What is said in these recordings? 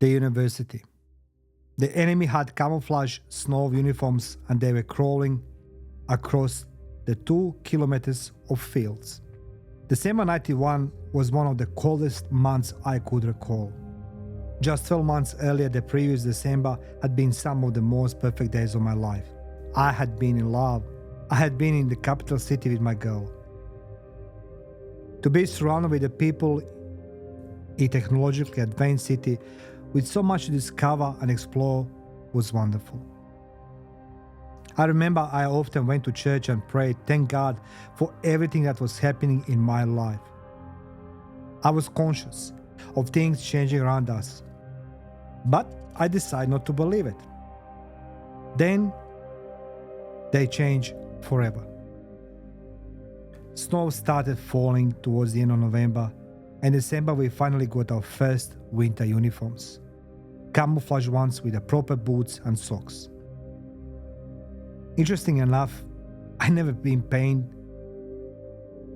the university. The enemy had camouflage snow uniforms and they were crawling across the 2 kilometers of fields. December 91 was one of the coldest months I could recall. Just 12 months earlier, the previous December had been some of the most perfect days of my life. I had been in love. I had been in the capital city with my girl. To be surrounded with the people in a technologically advanced city with so much to discover and explore was wonderful. I remember I often went to church and prayed, thank God for everything that was happening in my life. I was conscious of things changing around us, but I decided not to believe it. Then they changed forever. Snow started falling towards the end of November, and December we finally got our first winter uniforms. Camouflage ones with the proper boots and socks. Interesting enough, I never been paying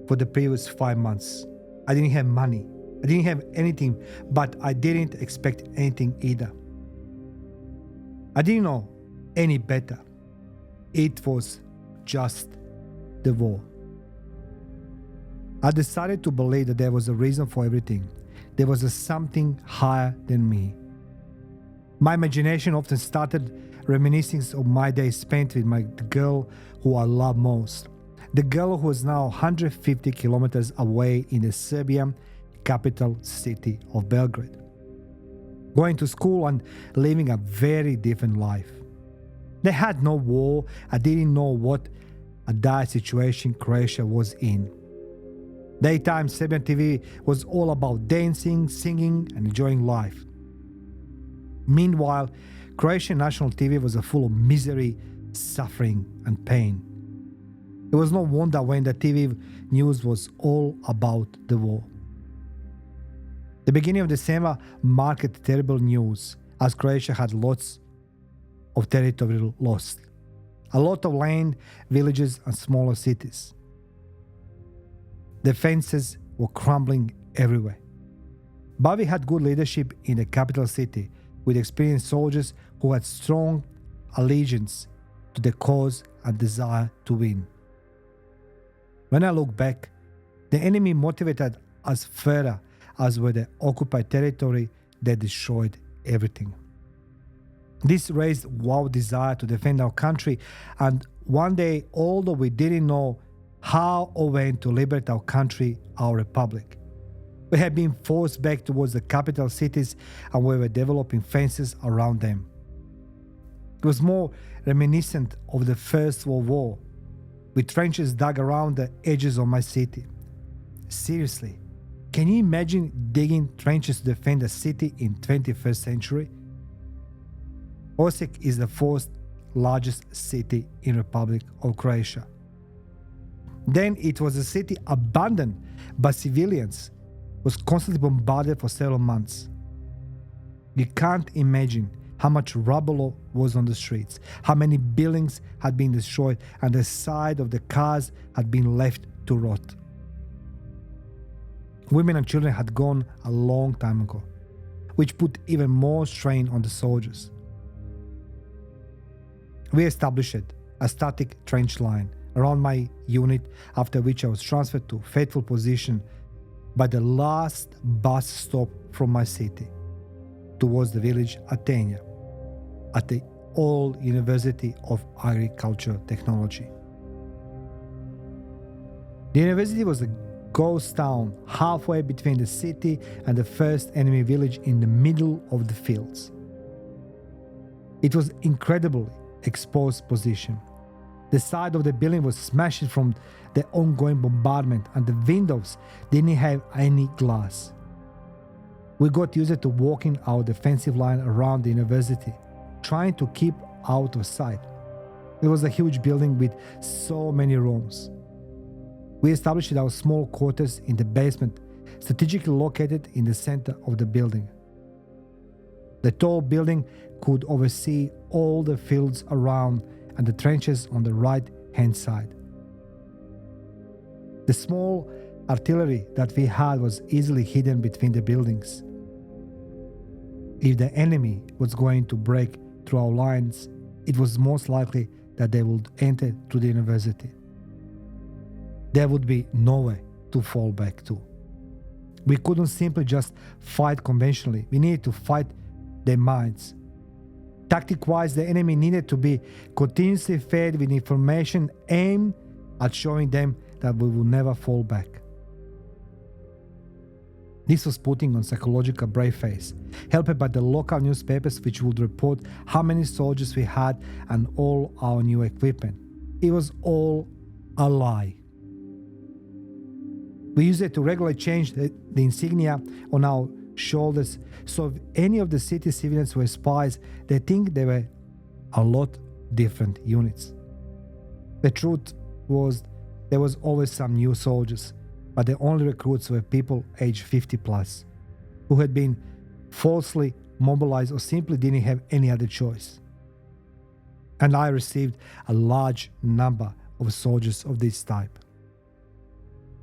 for the previous 5 months. I didn't have money. I didn't have anything, but I didn't expect anything either. I didn't know any better. It was just the war. I decided to believe that there was a reason for everything. There was something higher than me. My imagination often started reminiscing of my days spent with the girl who I love most. The girl who is now 150 kilometers away in the Serbian capital city of Belgrade. Going to school and living a very different life. They had no war. I didn't know what a dire situation Croatia was in. Daytime Serbian TV was all about dancing, singing, and enjoying life. Meanwhile, Croatian national TV was full of misery, suffering, and pain. It was no wonder when the TV news was all about the war. The beginning of December marked terrible news, as Croatia had lots of territory lost. A lot of land, villages, and smaller cities. The fences were crumbling everywhere. But we had good leadership in the capital city, with experienced soldiers who had strong allegiance to the cause and desire to win. When I look back, the enemy motivated us further as were the occupied territory that destroyed everything. This raised our desire to defend our country, and one day, although we didn't know how or when to liberate our country, our republic, we had been forced back towards the capital cities and we were developing fences around them. It was more reminiscent of the First World War, with trenches dug around the edges of my city. Seriously, can you imagine digging trenches to defend a city in 21st century? Osijek is the fourth largest city in Republic of Croatia. Then it was a city abandoned by civilians, was constantly bombarded for several months. You can't imagine how much rubble was on the streets, how many buildings had been destroyed, and the side of the cars had been left to rot. Women and children had gone a long time ago, which put even more strain on the soldiers. We established a static trench line around my unit, after which I was transferred to faithful position by the last bus stop from my city towards the village Atenia at the old University of Agricultural Technology. The university was a ghost town halfway between the city and the first enemy village in the middle of the fields. It was incredibly exposed position. The side of the building was smashed from the ongoing bombardment, and the windows didn't have any glass. We got used to walking our defensive line around the university, trying to keep out of sight. It was a huge building with so many rooms. We established our small quarters in the basement, strategically located in the center of the building. The tall building could oversee all the fields around and the trenches on the right-hand side. The small artillery that we had was easily hidden between the buildings. If the enemy was going to break through our lines, it was most likely that they would enter to the university. There would be nowhere to fall back to. We couldn't simply just fight conventionally. We needed to fight their minds. Tactic-wise, the enemy needed to be continuously fed with information aimed at showing them that we will never fall back. This was putting on psychological brave face, helped by the local newspapers which would report how many soldiers we had and all our new equipment. It was all a lie. We used it to regularly change the insignia on our shoulders, so if any of the city civilians were spies, they think they were a lot different units. The truth was, there was always some new soldiers, but the only recruits were people aged 50 plus, who had been falsely mobilized or simply didn't have any other choice. And I received a large number of soldiers of this type.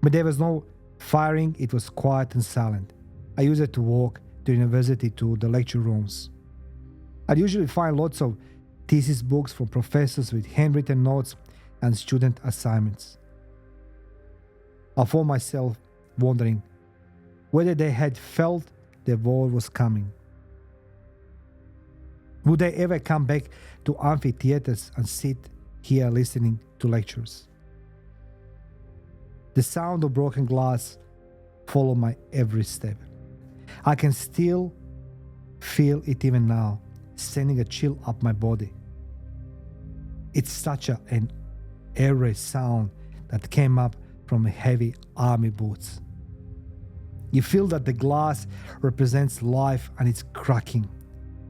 But there was no firing, it was quiet and silent. I used it to walk to university to the lecture rooms. I'd usually find lots of thesis books from professors with handwritten notes and student assignments. I found myself wondering whether they had felt the war was coming. Would they ever come back to amphitheaters and sit here listening to lectures? The sound of broken glass followed my every step. I can still feel it even now, sending a chill up my body. It's such an eerie sound that came up from heavy army boots. You feel that the glass represents life and it's cracking.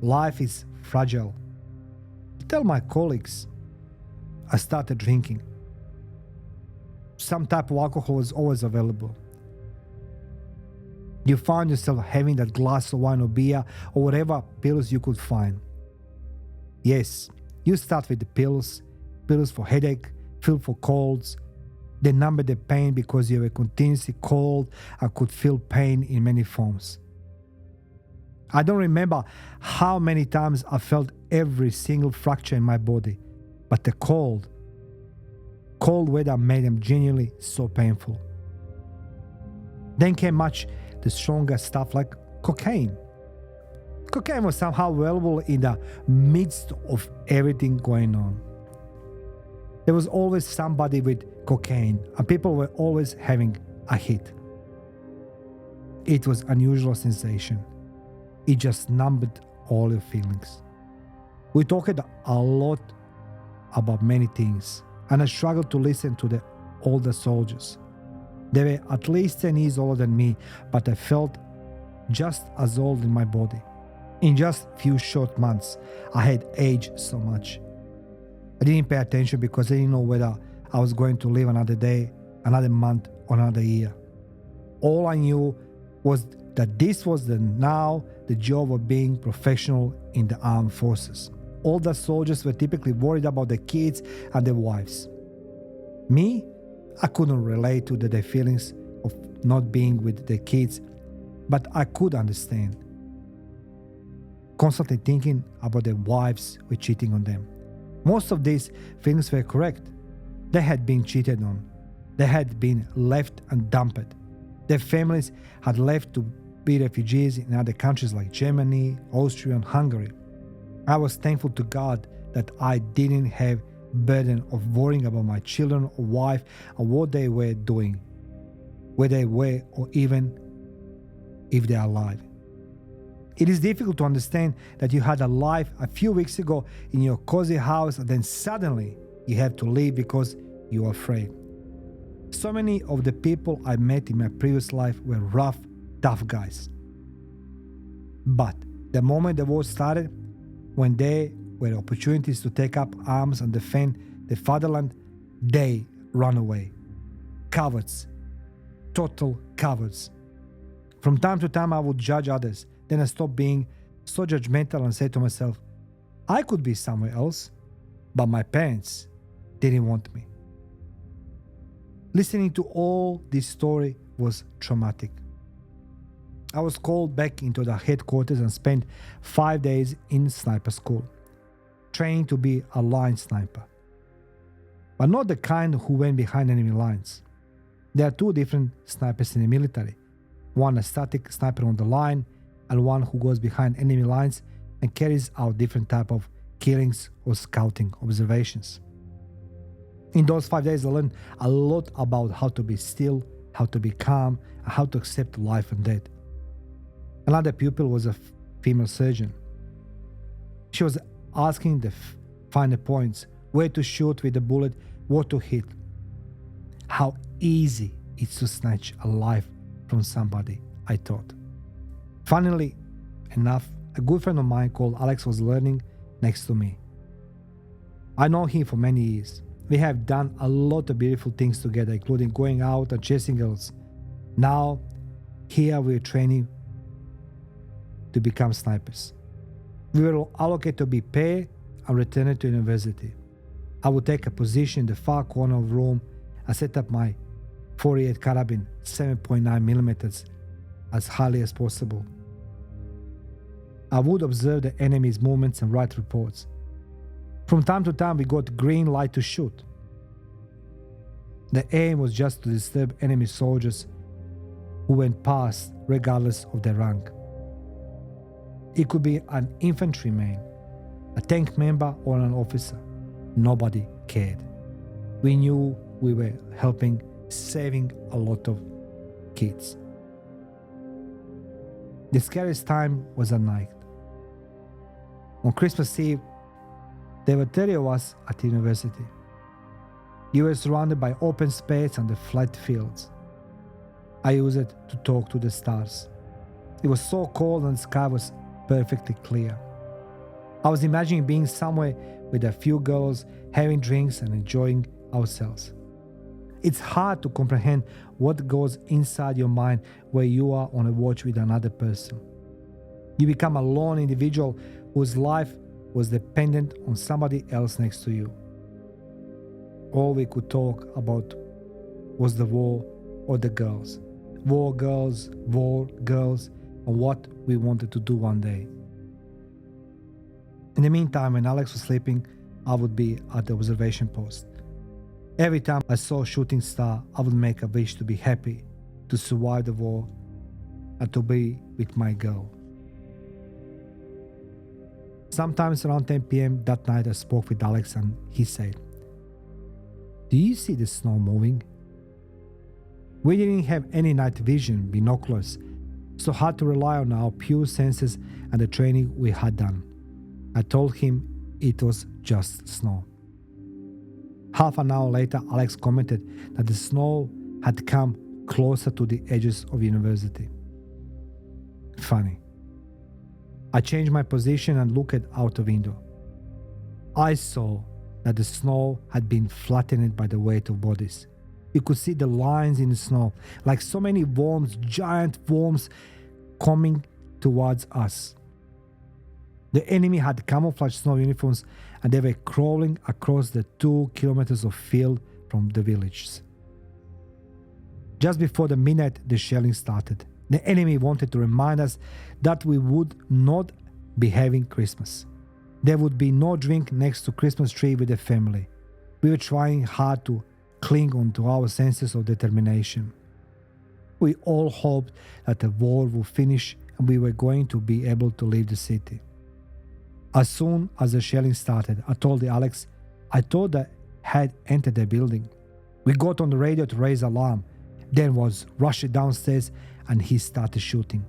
Life is fragile. I tell my colleagues I started drinking. Some type of alcohol is always available. You find yourself having that glass of wine or beer or whatever pills you could find. Yes, you start with the pills for headache, pills for colds. They number the pain because you were continuously cold and could feel pain in many forms. I don't remember how many times I felt every single fracture in my body, but the cold weather made them genuinely so painful. Then came much the stronger stuff like cocaine. Cocaine was somehow available in the midst of everything going on. There was always somebody with cocaine, and people were always having a hit. It was an unusual sensation. It just numbed all your feelings. We talked a lot about many things, and I struggled to listen to the older soldiers. They were at least 10 years older than me, but I felt just as old in my body. In just a few short months, I had aged so much. I didn't pay attention because I didn't know whether I was going to live another day, another month, or another year. All I knew was that this was the job of being professional in the armed forces. Older soldiers were typically worried about their kids and their wives. Me, I couldn't relate to their feelings of not being with their kids, but I could understand. Constantly thinking about their wives were cheating on them. Most of these feelings were correct. They had been cheated on. They had been left and dumped. Their families had left to be refugees in other countries like Germany, Austria, and Hungary. I was thankful to God that I didn't have burden of worrying about my children or wife and what they were doing, where they were, or even if they are alive. It is difficult to understand that you had a life a few weeks ago in your cozy house and then suddenly you have to leave because you are afraid. So many of the people I met in my previous life were rough, tough guys. But the moment the war started, when there were opportunities to take up arms and defend the fatherland, they ran away. Cowards. Total cowards. From time to time I would judge others. Then I stopped being so judgmental and said to myself, I could be somewhere else, but my parents didn't want me. Listening to all this story was traumatic. I was called back into the headquarters and spent 5 days in sniper school, training to be a line sniper. But not the kind who went behind enemy lines. There are two different snipers in the military. One a static sniper on the line, and one who goes behind enemy lines and carries out different type of killings or scouting observations. In those 5 days I learned a lot about how to be still, how to be calm, and how to accept life and death. Another pupil was a female surgeon. She was asking the finer points, where to shoot with the bullet, what to hit. How easy it's to snatch a life from somebody, I thought. Funnily enough, a good friend of mine called Alex was learning next to me. I know him for many years. We have done a lot of beautiful things together, including going out and chasing girls. Now, here we're training to become snipers. We were allocated to be paired and returned to university. I would take a position in the far corner of the room and set up my 48 carabine 7.9mm as highly as possible. I would observe the enemy's movements and write reports. From time to time we got green light to shoot. The aim was just to disturb enemy soldiers who went past regardless of their rank. It could be an infantryman, a tank member or an officer. Nobody cared. We knew we were helping, saving a lot of kids. The scariest time was at night. On Christmas Eve, there were 30 of us at the university. We were surrounded by open space and the flat fields. I used it to talk to the stars. It was so cold and the sky was perfectly clear. I was imagining being somewhere with a few girls, having drinks and enjoying ourselves. It's hard to comprehend what goes inside your mind where you are on a watch with another person. You become a lone individual whose life was dependent on somebody else next to you. All we could talk about was the war or the girls. War girls, and what we wanted to do one day. In the meantime, when Alex was sleeping, I would be at the observation post. Every time I saw a shooting star, I would make a wish to be happy, to survive the war, and to be with my girl. Sometimes around 10 p.m. that night I spoke with Alex and he said, "Do you see the snow moving?" We didn't have any night vision, binoculars, so had to rely on our pure senses and the training we had done. I told him it was just snow. Half an hour later, Alex commented that the snow had come closer to the edges of university. Funny. I changed my position and looked out the window. I saw that the snow had been flattened by the weight of bodies. You could see the lines in the snow, like so many worms, giant worms coming towards us. The enemy had camouflage snow uniforms and they were crawling across the 2 kilometers of field from the villages. Just before the midnight, the shelling started. The enemy wanted to remind us that we would not be having Christmas. There would be no drink next to Christmas tree with the family. We were trying hard to cling on to our senses of determination. We all hoped that the war would finish and we were going to be able to leave the city. As soon as the shelling started, I told Alex I thought that had entered the building. We got on the radio to raise alarm, then was rushed downstairs and he started shooting.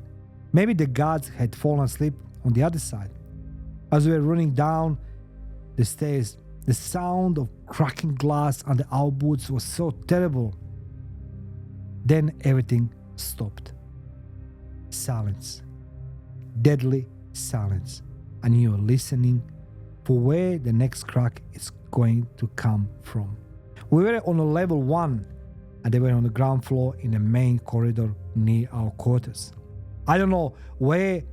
Maybe the guards had fallen asleep on the other side. As we were running down the stairs, the sound of cracking glass under our boots was so terrible. Then everything stopped. Silence. Deadly silence. And you are listening for where the next crack is going to come from. We were on a level 1 and they were on the ground floor in the main corridor near our quarters. I don't know where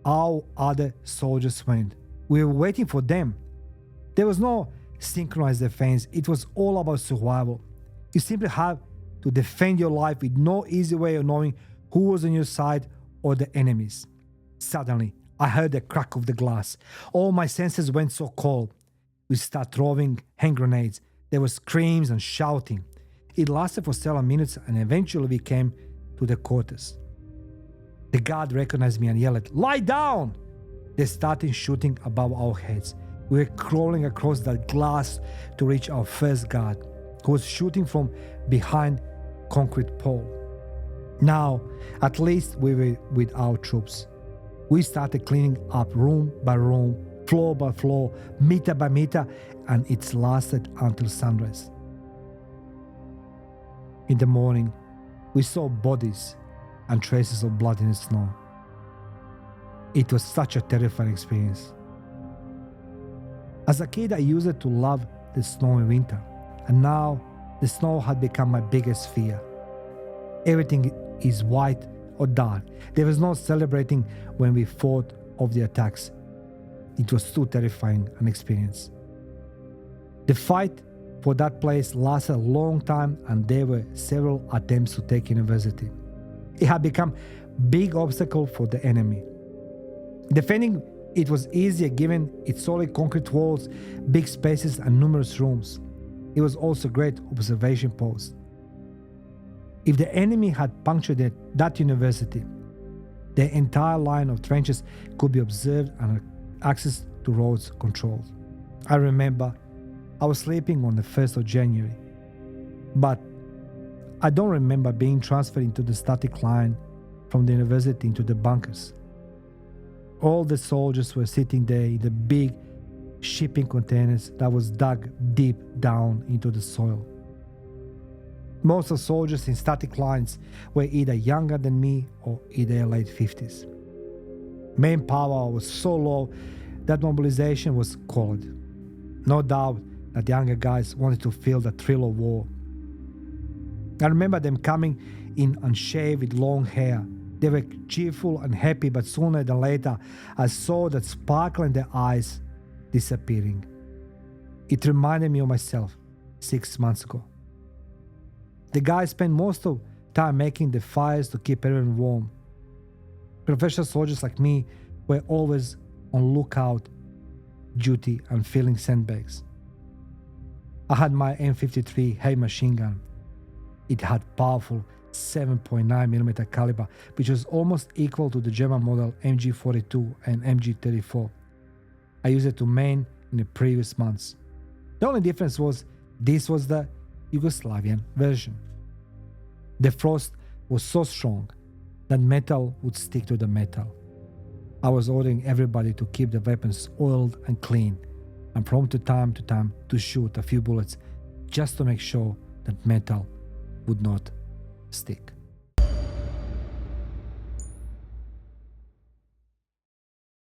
our other soldiers went. We were waiting for them. There was no synchronized defense. It was all about survival. You simply have to defend your life with no easy way of knowing who was on your side or the enemies. Suddenly, I heard the crack of the glass. All my senses went so cold. We started throwing hand grenades. There were screams and shouting. It lasted for several minutes and eventually we came to the quarters. The guard recognized me and yelled, "Lie down!" They started shooting above our heads. We were crawling across the glass to reach our first guard, who was shooting from behind concrete pole. Now, at least we were with our troops. We started cleaning up room by room, floor by floor, meter by meter, and it lasted until sunrise. In the morning, we saw bodies and traces of blood in the snow. It was such a terrifying experience. As a kid, I used to love the snow in winter, and now the snow had become my biggest fear. Everything is white or dark. There was no celebrating when we fought off the attacks. It was too terrifying an experience. The fight for that place lasted a long time and there were several attempts to take university. It had become a big obstacle for the enemy. Defending it was easier given its solid concrete walls, big spaces and numerous rooms. It was also a great observation post. If the enemy had punctured that university, the entire line of trenches could be observed and access to roads controlled. I remember I was sleeping on the 1st of January, but I don't remember being transferred into the static line from the university into the bunkers. All the soldiers were sitting there in the big shipping containers that was dug deep down into the soil. Most of the soldiers in static lines were either younger than me or in their late 50s. Manpower was so low that mobilization was called. No doubt that younger guys wanted to feel the thrill of war. I remember them coming in unshaved with long hair. They were cheerful and happy, but sooner than later I saw that sparkle in their eyes disappearing. It reminded me of myself 6 months ago. The guys spent most of the time making the fires to keep everyone warm. Professional soldiers like me were always on lookout duty and filling sandbags. I had my M53 heavy machine gun. It had powerful 7.9mm caliber, which was almost equal to the German model MG42 and MG34. I used it to man in the previous months. The only difference was this was the Yugoslavian version. The frost was so strong that metal would stick to the metal. I was ordering everybody to keep the weapons oiled and clean, and from time to time to shoot a few bullets just to make sure that metal would not stick.